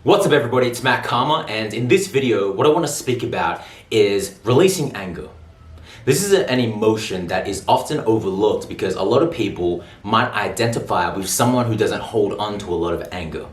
What's up everybody, it's Cama, and in this video what I want to speak about is releasing anger. This is an emotion that is often overlooked because a lot of people might identify with someone who doesn't hold on to a lot of anger.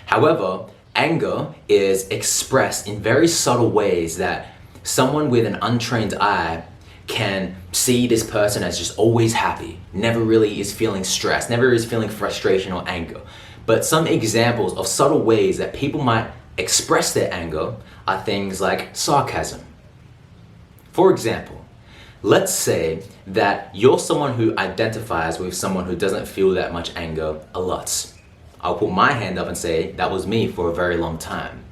However, anger is expressed in very subtle ways that someone with an untrained eye can see this person as just always happy, never really is feeling stress, never is feeling frustration or anger. But some examples of subtle ways that people might express their anger are things like sarcasm. For example, let's say that you're someone who identifies with someone who doesn't feel that much anger a lot. I'll put my hand up and say that was me for a very long time.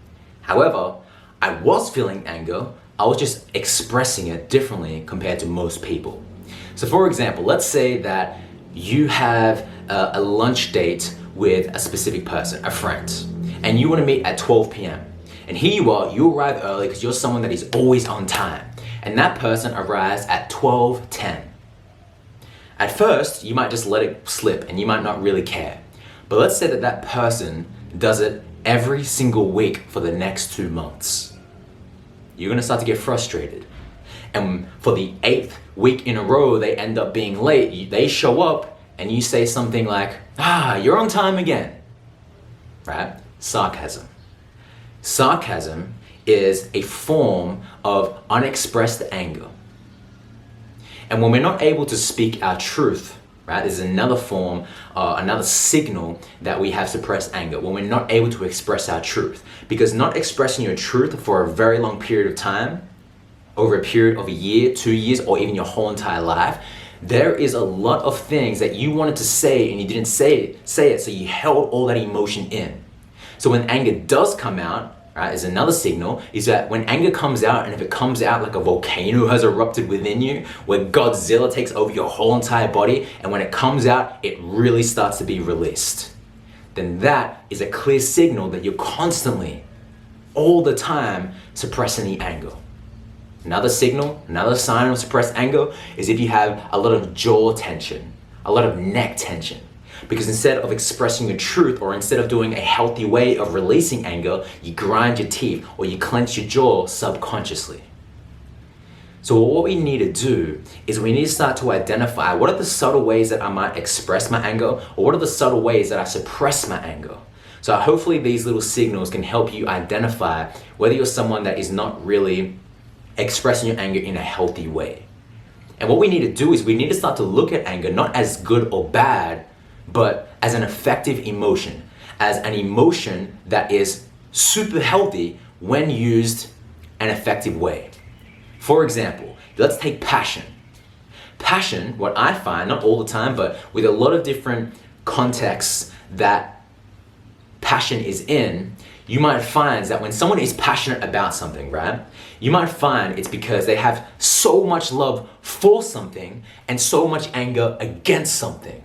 However, I was feeling anger, I was just expressing it differently compared to most people. So for example, let's say that you have a lunch date with a specific person, a friend, and you want to meet at 12 p.m. And here you are, you arrive early because you're someone that is always on time, and that person arrives at 12:10. At first, you might just let it slip and you might not really care. But let's say that that person does it every single week for the next 2 months. You're going to start to get frustrated. And for the 8th week in a row, they end up being late. They show up and you say something like, you're on time again, right? Sarcasm. Sarcasm is a form of unexpressed anger. And when we're not able to speak our truth, right, there's another form, another signal that we have suppressed anger, when we're not able to express our truth. Because not expressing your truth for a very long period of time, over a period of a year, 2 years, or even your whole entire life, there is a lot of things that you wanted to say and you didn't say it, so you held all that emotion in. So when anger does come out, right, is another signal, is that when anger comes out, and if it comes out like a volcano has erupted within you, where Godzilla takes over your whole entire body, and when it comes out, it really starts to be released, then that is a clear signal that you're constantly, all the time, suppressing the anger. Another signal, another sign of suppressed anger is if you have a lot of jaw tension, a lot of neck tension. Because instead of expressing your truth, or instead of doing a healthy way of releasing anger, you grind your teeth or you clench your jaw subconsciously. So what we need to do is we need to start to identify what are the subtle ways that I might express my anger, or what are the subtle ways that I suppress my anger. So hopefully these little signals can help you identify whether you're someone that is not really expressing your anger in a healthy way. And what we need to do is we need to start to look at anger not as good or bad, but as an effective emotion, as an emotion that is super healthy when used an effective way. For example, let's take passion. Passion, what I find, not all the time, but with a lot of different contexts that passion is in, you might find that when someone is passionate about something, right, you might find it's because they have so much love for something and so much anger against something.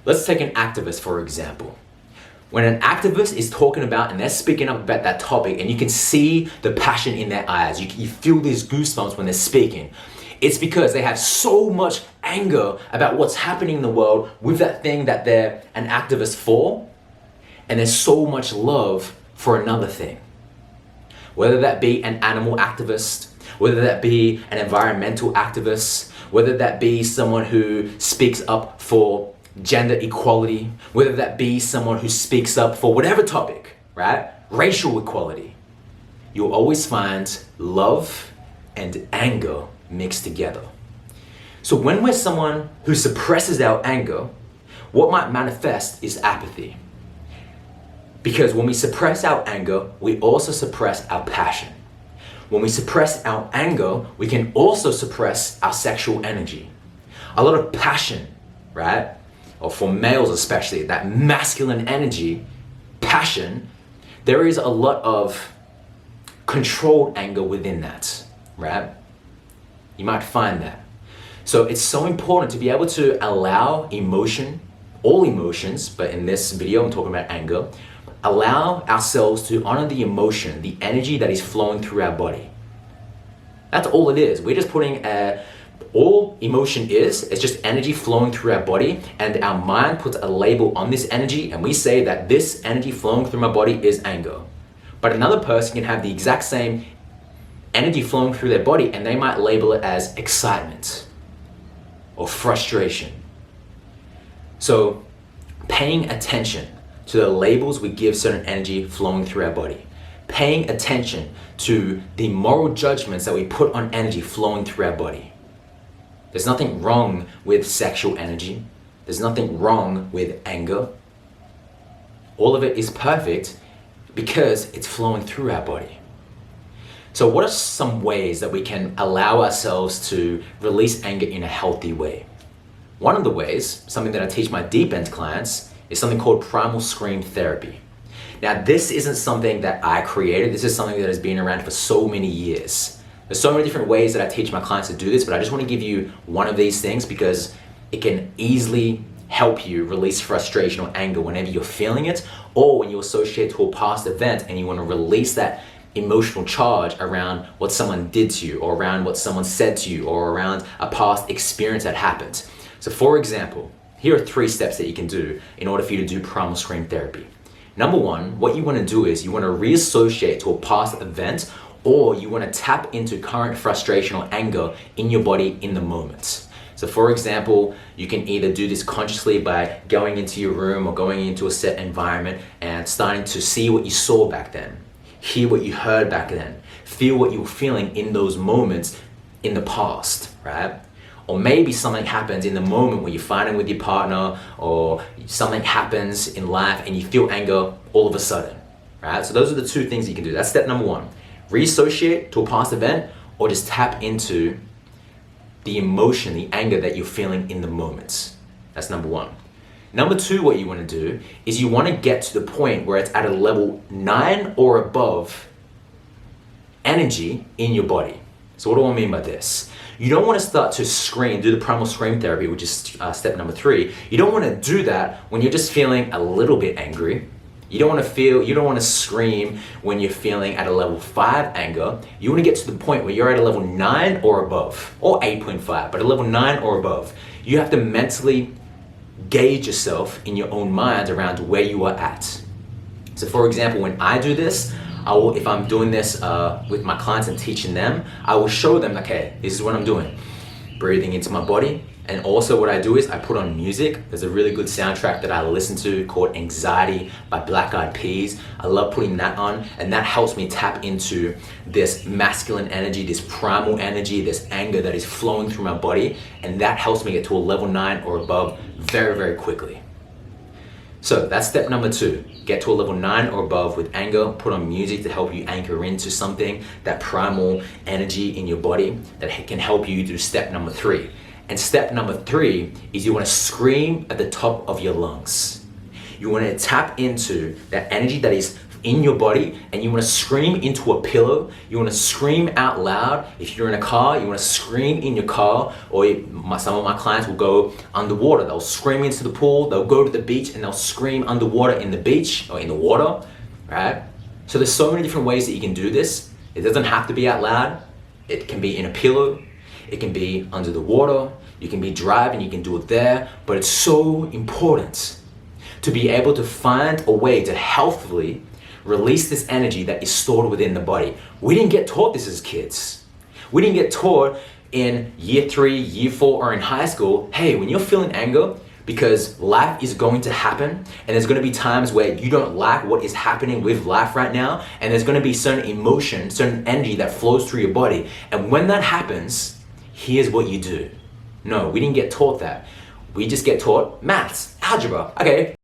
Let's take an activist, for example. When an activist is talking about and they're speaking up about that topic, and you can see the passion in their eyes, you feel these goosebumps when they're speaking, it's because they have so much anger about what's happening in the world with that thing that they're an activist for, and there's so much love for another thing. Whether that be an animal activist, whether that be an environmental activist, whether that be someone who speaks up for gender equality, whether that be someone who speaks up for whatever topic, right? Racial equality. You'll always find love and anger mixed together. So when we're someone who suppresses our anger, what might manifest is apathy. Because when we suppress our anger, we also suppress our passion. When we suppress our anger, we can also suppress our sexual energy. A lot of passion, right? Or for males especially, that masculine energy, passion, there is a lot of controlled anger within that, right? You might find that. So it's so important to be able to allow emotion, all emotions, but in this video I'm talking about anger, allow ourselves to honor the emotion, the energy that is flowing through our body. That's all it is. We're just putting a All emotion is, it's just energy flowing through our body, and our mind puts a label on this energy, and we say that this energy flowing through my body is anger. But another person can have the exact same energy flowing through their body, and they might label it as excitement or frustration. So paying attention to the labels we give certain energy flowing through our body, paying attention to the moral judgments that we put on energy flowing through our body. There's nothing wrong with sexual energy. There's nothing wrong with anger. All of it is perfect because it's flowing through our body. So what are some ways that we can allow ourselves to release anger in a healthy way? One of the ways, something that I teach my deep end clients, is something called primal scream therapy. Now, this isn't something that I created. This is something that has been around for so many years. There's so many different ways that I teach my clients to do this, but I just want to give you one of these things because it can easily help you release frustration or anger whenever you're feeling it, or when you associate to a past event and you want to release that emotional charge around what someone did to you, or around what someone said to you, or around a past experience that happened. So for example, here are 3 steps that you can do in order for you to do primal scream therapy. Number 1, what you want to do is you want to reassociate to a past event, or you want to tap into current frustration or anger in your body in the moment. So for example, you can either do this consciously by going into your room or going into a set environment and starting to see what you saw back then, hear what you heard back then, feel what you were feeling in those moments in the past, right? Or maybe something happens in the moment where you're fighting with your partner, or something happens in life and you feel anger all of a sudden, right? So those are the 2 things you can do. That's step number 1. Reassociate to a past event, or just tap into the emotion, the anger that you're feeling in the moments. That's number 1. Number 2, what you want to do is you want to get to the point where it's at a level 9 or above energy in your body. So what do I mean by this? You don't want to start to scream, do the primal scream therapy, which is step number 3. You don't want to do that when you're just feeling a little bit angry. You don't want to scream when you're feeling at a level 5 anger. You want to get to the point where you're at a level 9 or above, or 8.5, but a level 9 or above. You have to mentally gauge yourself in your own mind around where you are at. So for example, when I do this, if I'm doing this with my clients and teaching them, I will show them, okay, this is what I'm doing. Breathing into my body. And also what I do is I put on music. There's a really good soundtrack that I listen to called Anxiety by Black Eyed Peas. I love putting that on, and that helps me tap into this masculine energy, this primal energy, this anger that is flowing through my body, and that helps me get to a level 9 or above very, very quickly. So that's step number 2. Get to a level 9 or above with anger. Put on music to help you anchor into something, that primal energy in your body that can help you do step number 3. And step number 3 is you want to scream at the top of your lungs. You want to tap into that energy that is in your body, and you want to scream into a pillow. You want to scream out loud. If you're in a car, you want to scream in your car, or some of my clients will go underwater. They'll scream into the pool, they'll go to the beach, and they'll scream underwater in the beach or in the water, right? So there's so many different ways that you can do this. It doesn't have to be out loud. It can be in a pillow. It can be under the water. You can be driving, you can do it there. But it's so important to be able to find a way to healthily release this energy that is stored within the body. We didn't get taught this as kids. We didn't get taught in year 3, year 4, or in high school, hey, when you're feeling anger, because life is going to happen, and there's going to be times where you don't like what is happening with life right now, and there's going to be certain emotion, certain energy that flows through your body. And when that happens, here's what you do. No, we didn't get taught that. We just get taught maths, algebra. Okay,